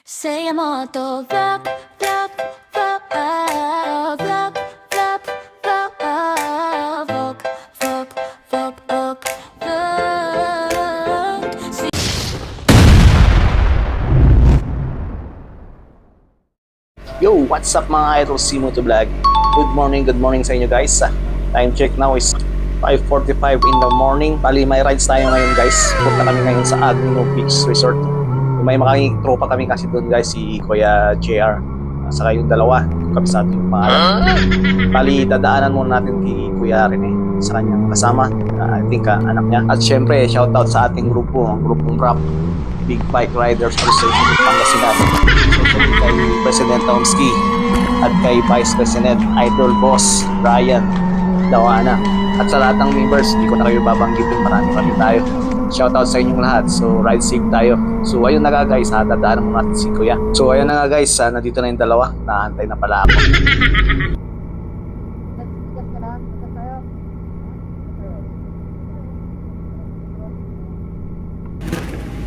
Say I'm auto flop, flop, flop, flop, flop, flop, flop, flop, flop, flop, flop. Yo, what's up mga idol, si Moto Vlog. Good morning sa inyo guys. Time check now is 5:45 in the morning. Bali may rides tayo ngayon guys. Punta kami ngayon sa Agno Beach Resort. May mga tropa kami kasi doon guys, si Kuya JR. Saka yung dalawa, kami sa ating pangalan. Bali dadaanan muna natin kay Kuya Rene sa kanyang kasama, I think anak niya. At syempre shoutout sa ating grupo, ang grupong rap Big Bike Riders Association ng Pangasinan. Kay President Tomski at kay Vice President Idol Boss Brian Dawana. At sa lahat ng members, hindi ko na kayo babanggitin, marami tayo. Shoutout sa inyong lahat. So ride safe tayo. So ayun na nga guys, dadaanan mo natin si Kuya. So ayun na nga guys, nandito na yung dalawa, naantay na pala ako.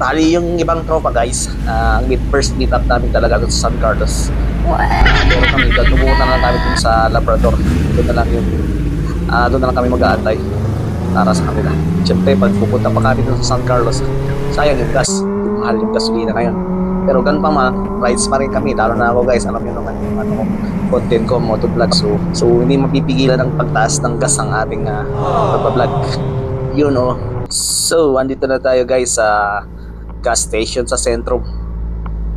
Bali yung ibang tropa guys, ang first meet up namin talaga doon sa San Carlos. Pero kami, tumubunan na lang kami dun sa Labrador. Doon na lang kami mag-aantay para sa kanila. Siyempre, pag pupunta pa kami dun sa San Carlos, sayang yung gas. Mahal yung gasolina ngayon. Pero ganun pa man, rides pa rin kami. Lalo na ako guys, alam nyo naman yung content ko, motovlog. So hindi mapipigilan ng pagtaas ng gas ang ating pagbablog. Yun o. So, andito na tayo guys sa gas station sa sentro.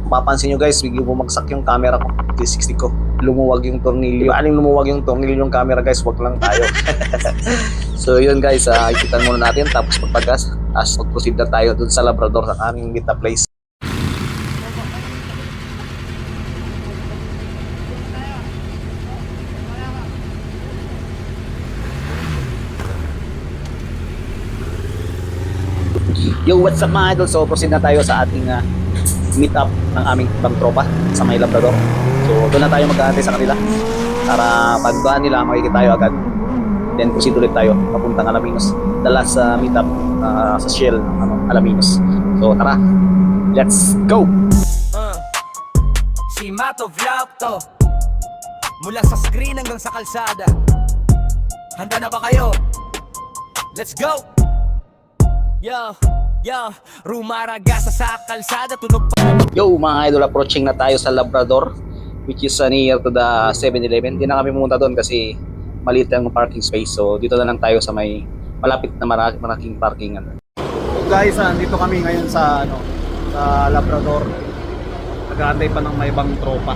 Mapapansin nyo guys, biglang bumagsak yung camera ko, 360 ko. Lumuwag yung tornilyo. Aling lumuwag yung tornilyo yung camera guys, wag lang tayo. So yun guys, ikitan muna natin tapos magpagas. Tapos mag-proceed na tayo dun sa Labrador sa aming meet up place. Yo, what's up mga idol? So proceed na tayo sa ating meet up ng aming ibang tropa sa may Labrador. So doon na tayo mag-aantay sa kanila para pagdaan nila makikita tayo agad. Then proceed ulit tayo papuntang Alaminos. The last meet up sa Shell Alaminos. So tara, let's go! Si Mato Vlog to, mula sa screen hanggang sa kalsada. Handa na ba kayo? Let's go! Yo, rumaragasa sa kalsada, tunog pa. Yo mga idol, approaching na tayo sa Labrador, which is near to the 7-Eleven. Hindi na kami pumunta doon kasi maliit ang parking space. So dito na lang tayo sa may malapit na malaking parkingan. So guys, dito kami ngayon sa sa Labrador. Nag-aantay pa ng may ibang tropa.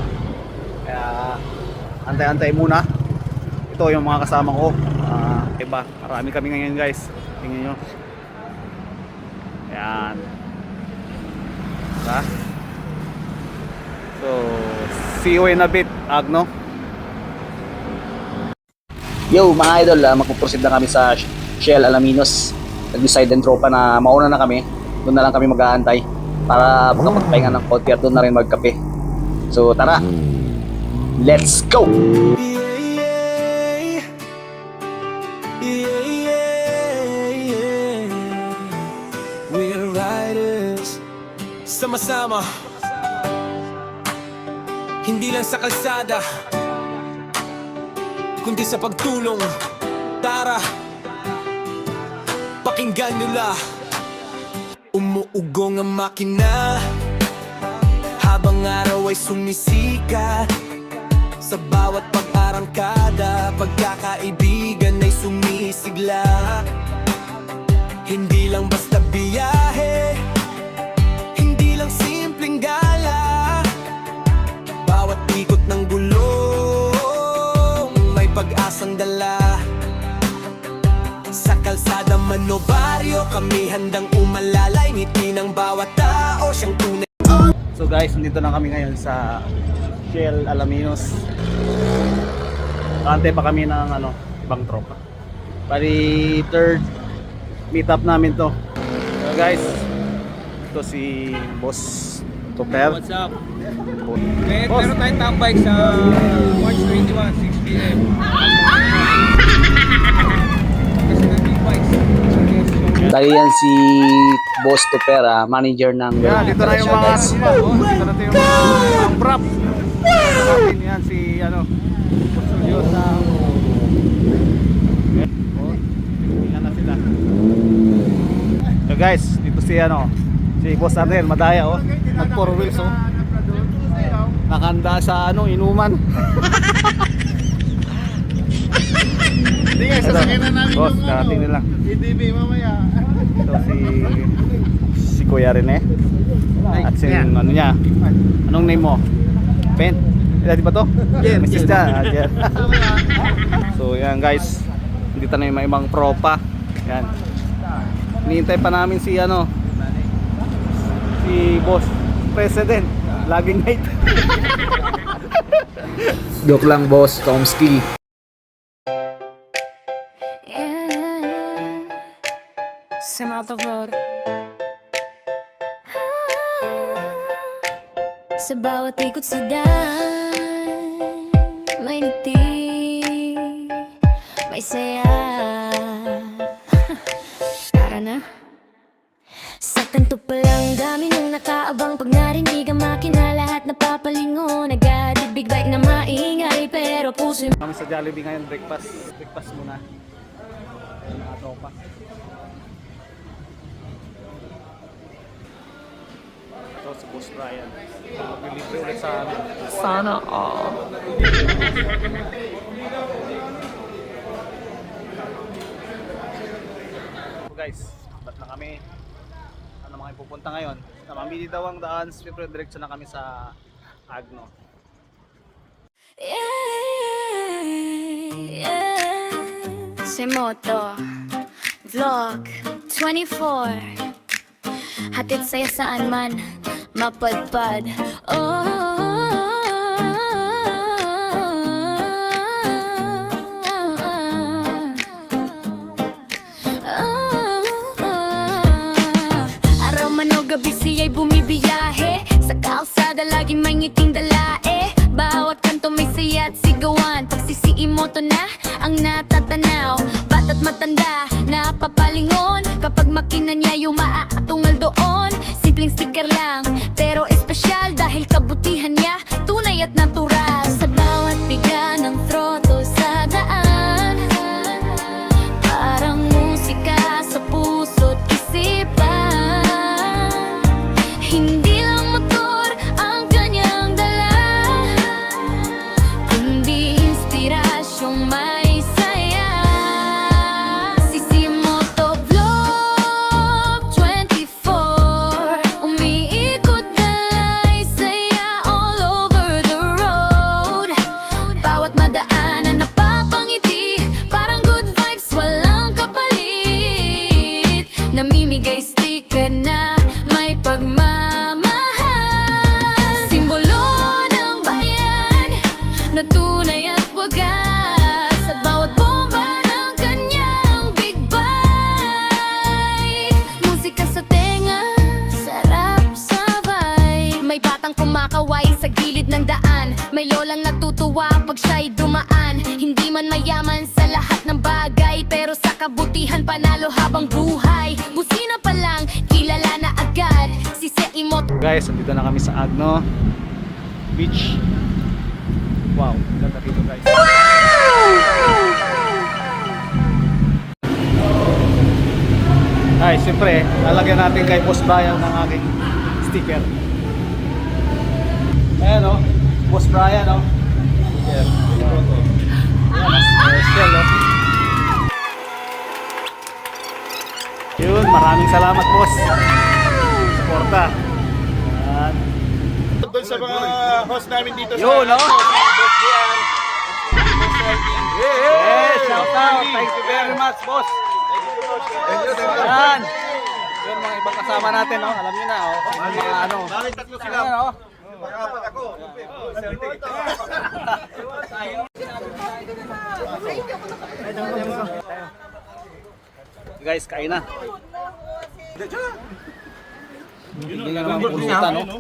Kaya antay-antay muna. Ito yung mga kasama ko. Iba, marami kami ngayon guys. Tingnan nyo. Ayan. Diba? So, see you in a bit, Agno. Yo, mga idol, magpuproceed na kami sa Shell Alaminos. Nag-decide din tropa na mauna na kami. Doon na lang kami mag-aantay para makapagpahinga ng konti at doon na rin magkape. So, tara. Let's go! We're riders, sama-sama, hindi lang sa kalsada, kundi sa pagtulong. Tara, pakinggan nila. Umuugong ang makina habang araw ay sumisikat. Sa bawat pag-arangkada, pagkakaibigan ay sumisigla. Hindi lang basta biyahe, hindi lang simpleng gala. Bawat ikot ng gulong may pag-asang dala. Sa kalsada man o baryo, kami handang umalalay. Ngiti ng bawat tao, siyang tunay. So guys, nandito na kami ngayon sa Shell Alaminos. Kaantay pa kami ng ibang tropa. Bali third meet up namin to. So guys, ito si Boss Toper. What's up? Boss. Meron tayong tambay sa March 21, 6 p.m. Kasi nandito bikes. Dahil yan si Boss Toper, manager ng Yeah, dito na yung mga guys. dito na yung mga rap. Rapin yan si ano, Julio sa tingnan na sila. So guys, dito si ano, si Boss Arnel Madaya oh. Nag 4 wheels oh. Nakanda sa ano, inuman. Hindi nga, sasakyan na namin Boss, yung karating nila. EDB mamaya. Ito si Kuya Rene. At si ano niya. Anong name mo? Ben. Di ba to? Jen. Mrs. Jan. Jen. So yan guys. Dito na yung mga ibang propa. Yan. Hinihintay pa namin si ano. Si Boss President. Laging night. Joke lang boss, Tomski. Sematoflor. Sa bawat ikot sa daan, may ngiti, may saya. Tara na. Sa kanto pa lang dami nung nakaabang. Pag narinig ang makina, lahat napapalingon. Agad big bike na maingay, pero puso Kami sa Jollibee ngayon, breakfast. Breakfast muna. Ato pa. Ito si Boss Brian. Maglilibre ulit sa amin. Sana all. So guys, ba't na kami? Ano mga pupunta ngayon? Namamili daw ang daan, siyempre diretso na kami sa Agno. Semoto Vlog 24. Hatid sa'yo saan man mapadpad. Araw man o gabi siya'y bumibiyahe. Sa kalsada laging may ngiting dalae. Bawat kanto may saya at sigawan. Pagsisiimoto na ang natatanaw. Bata't matanda, napapalingon. Kapag makina niya umaatungal doon. Simpleng sticker lang, pero espesyal. Dahil kabutihan niya, tunay at natural. Sa bawat biga ng throttle sa daan, parang musika sa puso't isipan. Hindi lang motor ang kanyang dala, kundi inspirasyong may saya. Sisimoto Vlog 24. Umiikot dalay saya all over the road. Bawat madaanan napapangiti, parang good vibes walang kapalit. Namimigay sticker na may pagmamahal. Simbolo ng bayan na tunay at wagas. At bawat bomba ng kanyang big bike. Musika sa tenga, sarap sabay. May batang kumakaway sa gilid ng daan. May lolang natutuwa pag siya'y dumaan. Hindi man mayaman sa lahat ng bagay, pero sa kabutihan panalo habang buhay. Busina pa lang, kilala na agad si Seimoto. Guys, andito na kami sa Agno Beach. Wow, ganda dito guys. Ay, siyempre, lalagyan natin kay Boss Brian ng aking sticker. Ayan o, Boss Brian o. Sticker. Ayan, special o. Yun, maraming salamat boss. Suporta. Ayan. Doon sa mga host namin dito Yun, no? Boss Dian. Yes, shout out. Thank you very much, boss. Yan. Yun mga ibang kasama natin, no? Alam niyo na, oh. Yung mga ano. Bakit tatlo sila? Ayan, oh. Pag-apat ako. Guys, kain na. Hindi nga naman pulutan, no?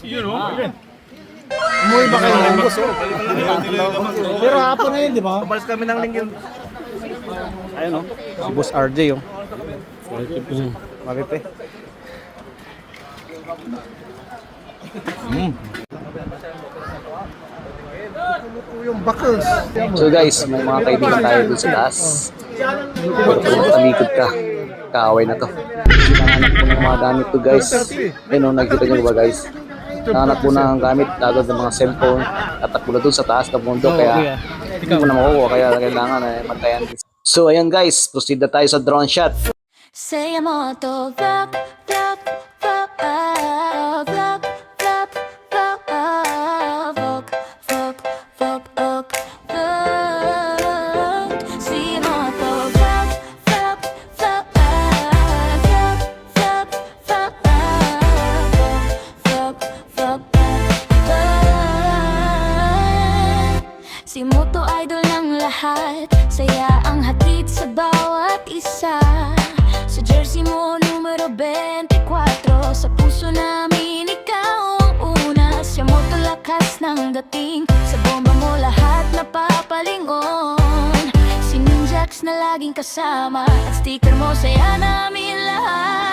Yun o. Umuwi ba kayo ng boss, oh? Pero hapon na yun, di ba? Pabalis kami ng lingin. Ayun, oh. Si Boss RJ, oh. Malit, eh. Yung bakos. So guys, may mga kaibigan tayo dun sa taas. Pero pag talikod ka, kaaway na to. Nanganak po ng mga gamit to guys. Ayun o, nakikita nyo ba guys? Nanganak po ng gamit, lagod ng mga cellphone. Tatakbo na dun sa taas ng mundo, kaya hindi mo na makukuha, kaya kailangan magtayan. So ayun guys, proceed na tayo sa drone shot. Say mo to flop, flop, flop, flop, flop, flop, flop, flop, flop, flop, flop, flop. Say mo to flop, flop, flop, flop, flop, flop, flop, flop, flop. Si Moto idol ng lahat, saya ang hatid sa bawat isa. Sa jersey mo numero 24, sa puso namin ikaw ang una. Siya mo to lakas ng dating, sa bomba mo lahat napapalingon. Si Ninjax na laging kasama, at sticker mo saya namin lahat.